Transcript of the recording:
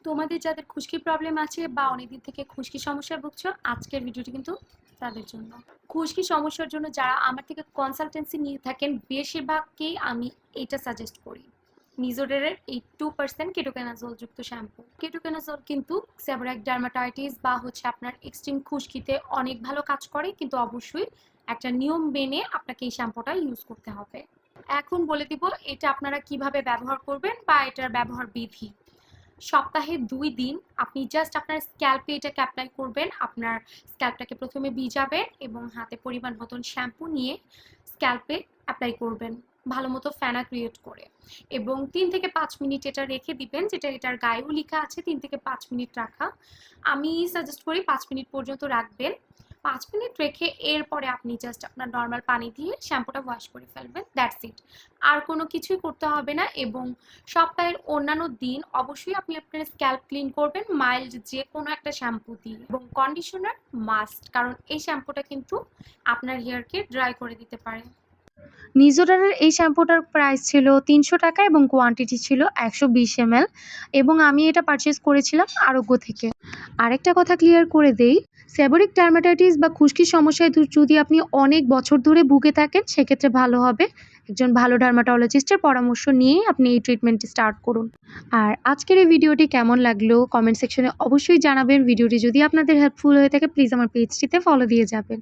তোমাদের যাদের খুশকি প্রবলেম আছে বা অনেকদিন থেকে খুশকি সমস্যায় ভুগছো, আজকের ভিডিওটি কিন্তু তাদের জন্য। খুশকি সমস্যার জন্য যারা আমার থেকে কনসালটেন্সি নিয়ে থাকেন, বেশিরভাগকেই আমি এটা সাজেস্ট করি, নিজোডারের এই 2% কেটোকেনাজল যুক্ত শ্যাম্পু। কেটোকেনাজল কিন্তু সেবোরিক ডার্মাটাইটিস বা আপনার এক্সট্রিম খুশকিতে অনেক ভালো কাজ করে, কিন্তু অবশ্যই একটা নিয়ম মেনে আপনাকে এই শ্যাম্পুটা ইউজ করতে হবে। এখন বলে দিব এটা আপনারা কিভাবে ব্যবহার করবেন বা এটার ব্যবহার বিধি। সপ্তাহে 2 দিন আপনি জাস্ট আপনার স্ক্যাল্পে এটাকে অ্যাপ্লাই করবেন। আপনার স্ক্যাল্পটাকে প্রথমে ভিজাবেন এবং হাতে পরিমাণ মতন শ্যাম্পু নিয়ে স্ক্যাল্পে অ্যাপ্লাই করবেন ভালো মতো ফেনা ক্রিয়েট করে, এবং 3 থেকে 5 মিনিট এটা রেখে দিবেন, যেটা এটার গায়েও লেখা আছে 3 থেকে 5 মিনিট রাখা। আমি সাজেস্ট করি 5 মিনিট পর্যন্ত রাখবেন। 5 মিনিট রেখে এরপরে আপনি জাস্ট আপনার নর্মাল পানি দিয়ে শ্যাম্পুটা ওয়াশ করে ফেলবেন, দ্যাটস ইট। আর কোনো কিছুই করতে হবে না। এবং সপ্তাহের অন্যান্য দিন অবশ্যই আপনি আপনার স্ক্যাল্প ক্লিন করবেন মাইল্ড যে কোনো একটা শ্যাম্পু দিয়ে, এবং কন্ডিশনার মাস্ট, কারণ এই শ্যাম্পুটা কিন্তু আপনার হেয়ারকে ড্রাই করে দিতে পারে। নিজোডারের এই শ্যাম্পুটার প্রাইস ছিল 300 টাকা এবং কোয়ান্টিটি ছিল 120 ml, এবং আমি এটা পারচেস করেছিলাম আরোগ্য থেকে। আরেকটা কথা ক্লিয়ার করে দেই, সেবোরিক ডার্মাটাইটিস বা খুশকির সমস্যায় যদি আপনি অনেক বছর ধরে ভুগে থাকেন, সেক্ষেত্রে ভালো হবে একজন ভালো ডার্মাটোলজিস্টের পরামর্শ নিয়েই আপনি এই ট্রিটমেন্টটি স্টার্ট করুন। আর আজকের এই ভিডিওটি কেমন লাগলো কমেন্ট সেকশনে অবশ্যই জানাবেন। ভিডিওটি যদি আপনাদের হেল্পফুল হয়ে থাকে প্লিজ আমার পেজটিতে ফলো দিয়ে যাবেন।